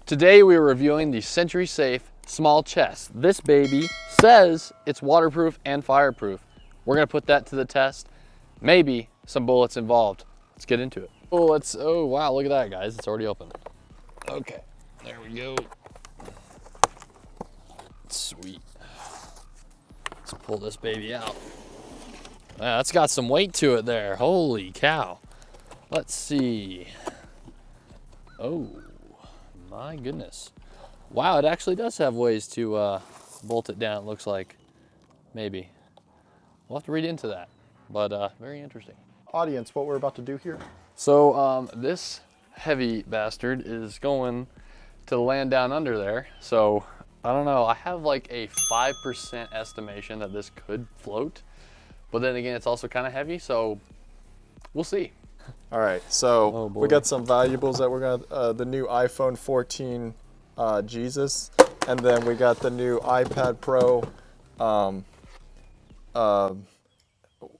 Today we are reviewing the Century Safe small chest. This baby says it's waterproof and fireproof. We're gonna put that to the test. Maybe some bullets involved. Let's get into it. Oh wow, look at that guys, it's already open. Okay, there we go. Sweet. Let's pull this baby out. Wow, that's got some weight to it there. Holy cow. Let's see. Oh my goodness. Wow, it actually does have ways to bolt it down, it looks like. Maybe. We'll have to read into that, but very interesting. Audience, what we're about to do here. So this heavy bastard is going to land down under there. So I don't know, I have like a 5% estimation that this could float, but then again, it's also kind of heavy, so we'll see. All right, so we got some valuables that we're gonna, the new iPhone 14 Jesus, and then we got the new iPad Pro.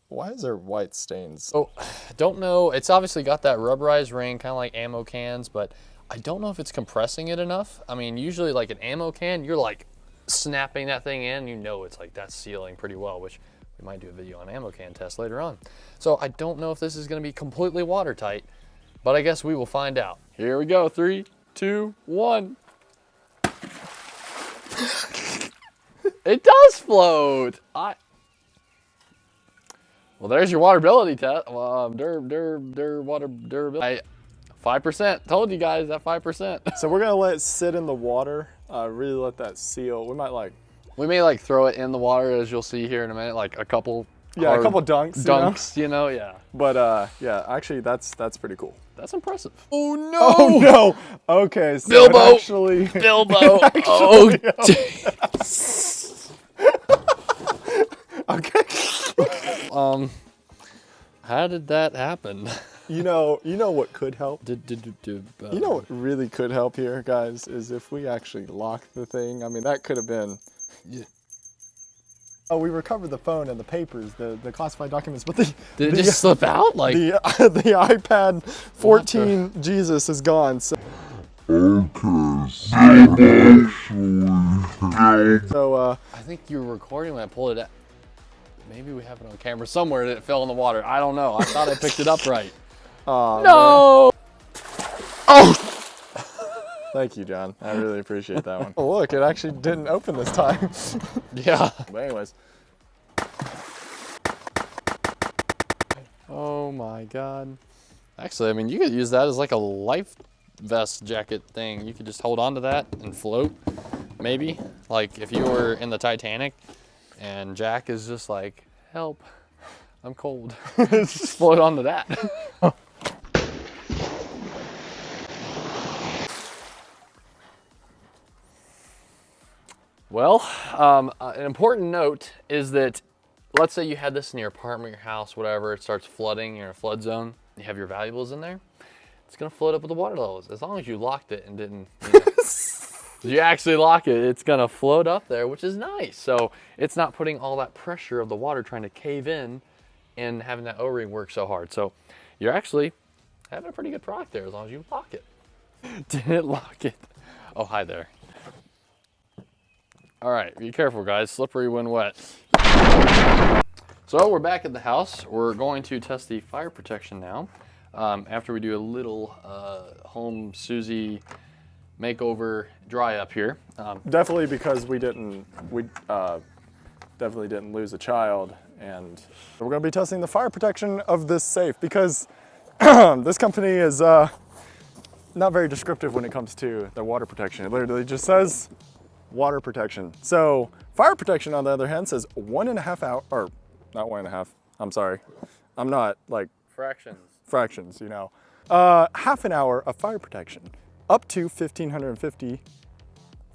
Why is there white stains? Oh, don't know. It's obviously got that rubberized ring, kind of like ammo cans, but I don't know if it's compressing it enough. I mean, usually like an ammo can, you're like snapping that thing in, you know it's like that's sealing pretty well, which we might do a video on ammo can test later on. So I don't know if this is gonna be completely watertight, but I guess we will find out. Here we go, 3, 2, 1. It does float. Well, there's your waterability test. Water durability. 5%. Told you guys that 5%. So we're gonna let it sit in the water. Really let that seal. We may like throw it in the water, as you'll see here in a minute, like a couple. Yeah, a couple dunks. You know, yeah. But yeah, actually, that's pretty cool. That's impressive. Oh no! Oh no! Okay, so Bilbo. Actually, Bilbo. Okay. How did that happen? You know what could help? You know what really could help here, guys, is if we actually lock the thing. I mean, that could have been. Yeah. Oh, we recovered the phone and the papers, the classified documents, but did it just slip out? Like the iPad 14 Jesus is gone. So. So I think you were recording when I pulled it out. Maybe we have it on camera somewhere that it fell in the water. I don't know. I thought I picked it up right. No! Man. Oh! Thank you, John. I really appreciate that one. Oh, look, it actually didn't open this time. Yeah. But anyways. Oh my God. Actually, I mean, you could use that as like a life vest jacket thing. You could just hold on to that and float, maybe. Like if you were in the Titanic and Jack is just like, help, I'm cold. Just float onto that. Well, an important note is that, let's say you had this in your apartment, your house, whatever, it starts flooding, you're in a flood zone, you have your valuables in there, it's gonna float up with the water levels. As long as you locked it and didn't, you actually lock it, it's gonna float up there, which is nice. So it's not putting all that pressure of the water trying to cave in and having that O-ring work so hard. So you're actually having a pretty good product there as long as you lock it. Didn't lock it. Oh, hi there. All right, be careful guys, slippery when wet. So we're back at the house. We're going to test the fire protection now. After we do a little home Susie makeover dry up here. Definitely because we definitely didn't lose a child, and we're gonna be testing the fire protection of this safe because this company is not very descriptive when it comes to their water protection. It literally just says water protection. So fire protection, on the other hand, says 1.5 hour, or not 1.5, I'm sorry. I'm not like fractions, you know. Half an hour of fire protection, up to 1550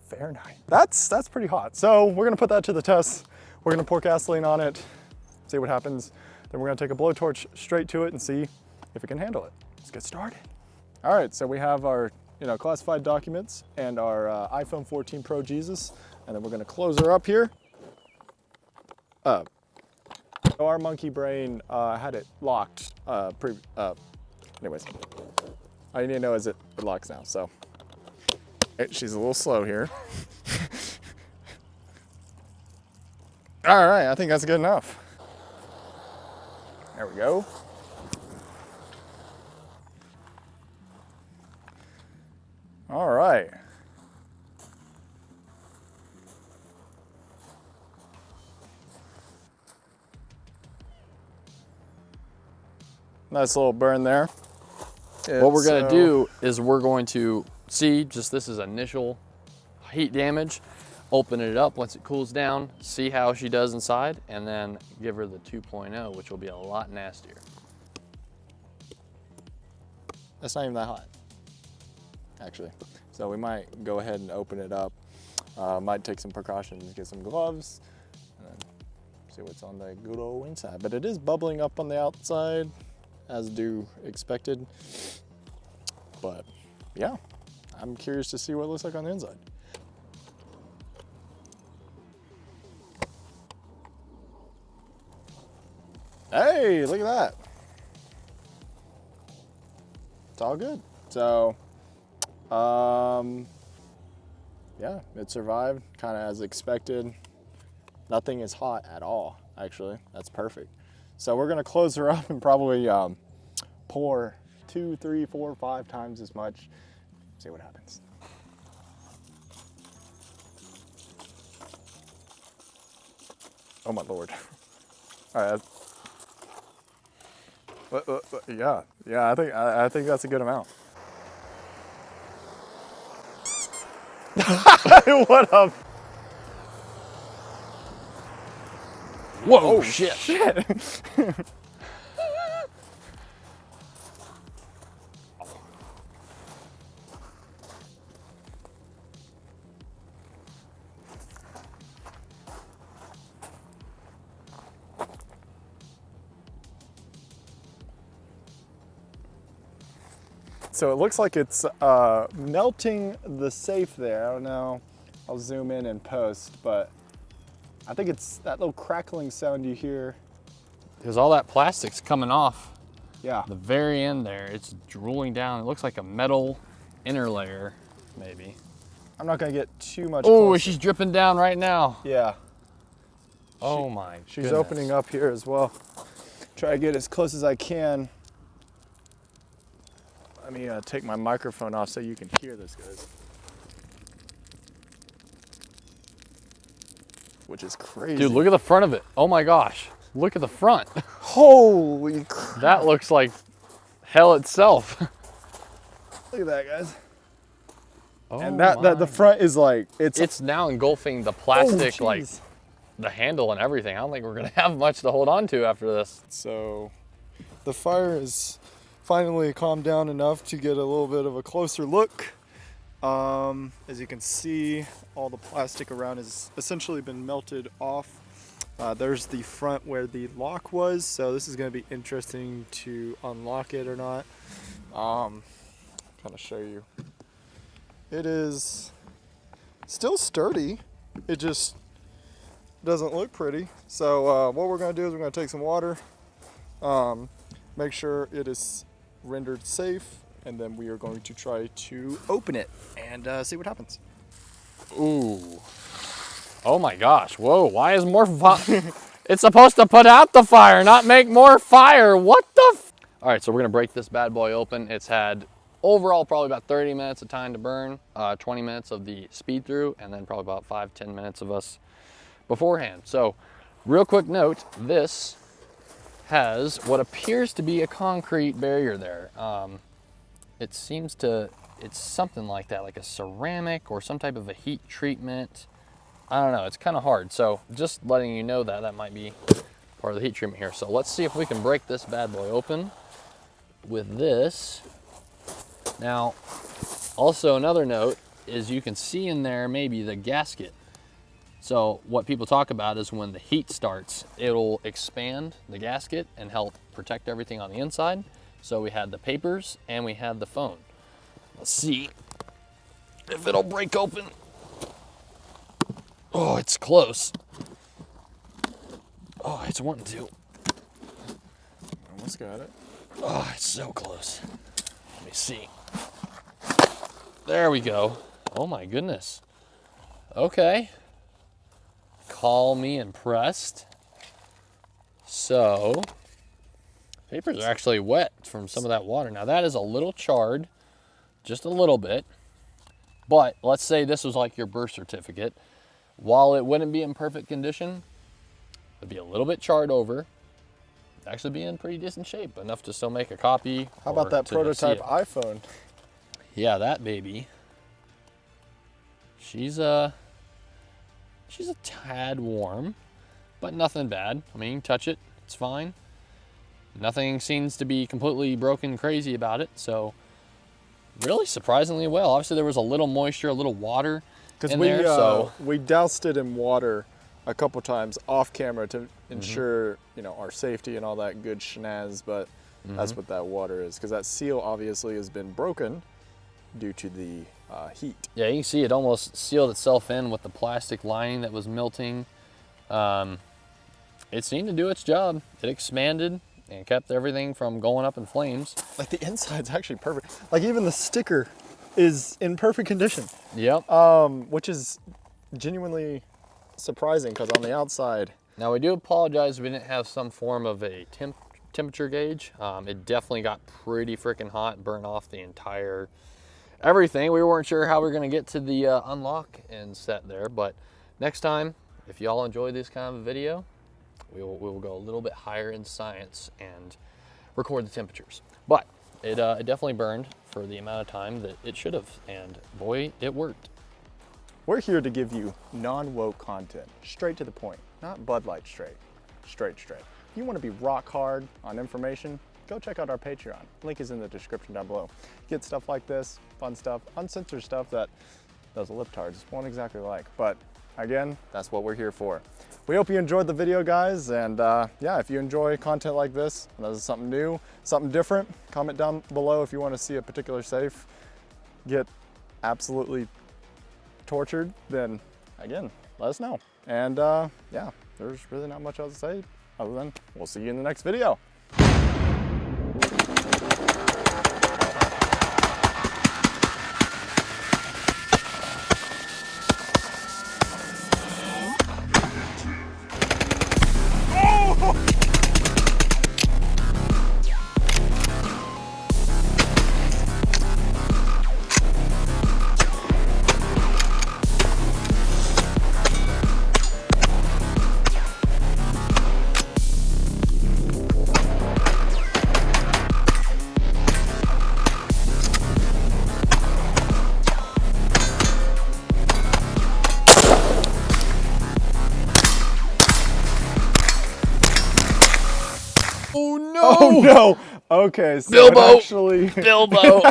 Fahrenheit. That's pretty hot. So we're gonna put that to the test. We're gonna pour gasoline on it, see what happens. Then we're gonna take a blowtorch straight to it and see if it can handle it. Let's get started. All right, so we have our classified documents and our iPhone 14 Pro Jesus, and then we're gonna close her up here. Our monkey brain had it locked. Anyways, all you need to know is it locks now. So She's a little slow here. All right, I think that's good enough. There we go. All right. Nice little burn there. What we're gonna do is we're going to see just this is initial heat damage, open it up once it cools down, see how she does inside, and then give her the 2.0, which will be a lot nastier. That's not even that hot, actually. So we might go ahead and open it up. Might take some precautions, get some gloves, and then see what's on the good old inside. But it is bubbling up on the outside, as do expected. But yeah, I'm curious to see what it looks like on the inside. Hey, look at that. It's all good. So, yeah, it survived kind of as expected. Nothing is hot at all, actually. That's perfect. So we're gonna close her up and probably pour 2, 3, 4, 5 times as much. See what happens. Oh my Lord. All right. Yeah, I think that's a good amount. What up? Whoa, Oh shit. So it looks like it's melting the safe there. I don't know. I'll zoom in and post, but I think it's that little crackling sound you hear. Because all that plastic's coming off. Yeah. The very end there, it's drooling down. It looks like a metal inner layer, maybe. I'm not gonna get too much. Oh, closer. she's dripping down right now. Yeah. Oh my She's goodness. opening up here as well. Try to get as close as I can. Let me take my microphone off so you can hear this, guys. Which is crazy. Dude, look at the front of it. Oh my gosh. Look at the front. Holy crap. That looks like hell itself. Look at that, guys. Oh And that the front is like, it's now engulfing the plastic, oh, like the handle and everything. I don't think we're gonna have much to hold on to after this. So the fire is finally calmed down enough to get a little bit of a closer look. As you can see, all the plastic around has essentially been melted off. There's the front where the lock was, so this is going to be interesting to unlock it or not. Kind of show you. It is still sturdy. It just doesn't look pretty. So what we're going to do is we're going to take some water, make sure it is rendered safe, and then we are going to try to open it and see what happens. Ooh. Oh my gosh. Whoa, why is more it's supposed to put out the fire, not make more fire. What the All right, so we're gonna break this bad boy open. It's had overall probably about 30 minutes of time to burn, 20 minutes of the speed through, and then probably about 5-10 minutes of us beforehand. So real quick note, this has what appears to be a concrete barrier there. It seems to, it's something like that, like a ceramic or some type of a heat treatment. I don't know, it's kind of hard. So just letting you know that might be part of the heat treatment here. So let's see if we can break this bad boy open with this. Now, also another note is you can see in there maybe the gasket. So what people talk about is when the heat starts, it'll expand the gasket and help protect everything on the inside. So we had the papers and we had the phone. Let's see if it'll break open. Oh, it's close. Oh, it's wanting to. Almost got it. Oh, it's so close. Let me see. There we go. Oh my goodness. Okay. Call me impressed. So, papers are actually wet from some of that water. Now that is a little charred, just a little bit. But let's say this was like your birth certificate. While it wouldn't be in perfect condition, it'd be a little bit charred over. Actually be in pretty decent shape, enough to still make a copy. How about that prototype iPhone? Yeah, that baby. She's a tad warm, but nothing bad. I mean, you can touch it, it's fine. Nothing seems to be completely broken crazy about it, so really surprisingly well. Obviously there was a little moisture, a little water in there, so we doused it in water a couple times off camera to ensure, you know, our safety and all that good shenanigans, but that's what that water is, because that seal obviously has been broken due to the heat. Yeah, you can see it almost sealed itself in with the plastic lining that was melting. It seemed to do its job. It expanded and kept everything from going up in flames. Like the inside's actually perfect. Like even the sticker is in perfect condition. Yep. Which is genuinely surprising, because on the outside. Now we do apologize we didn't have some form of a temperature gauge. It definitely got pretty freaking hot, burned off the entire everything. We weren't sure how we were gonna get to the unlock and set there, but next time, if y'all enjoy this kind of a video, we will go a little bit higher in science and record the temperatures. But it definitely burned for the amount of time that it should have, and boy, it worked. We're here to give you non-woke content, straight to the point, not Bud Light straight. If you want to be rock hard on information, go check out our Patreon. Link is in the description down below. Get stuff like this, fun stuff, uncensored stuff that those libtards won't exactly like. But again, that's what we're here for. We hope you enjoyed the video, guys. And yeah, if you enjoy content like this, and this is something new, something different, comment down below if you want to see a particular safe get absolutely tortured, then again, let us know. And yeah, there's really not much else to say other than we'll see you in the next video. Oh no! Okay, so Bilbo! actually Bilbo!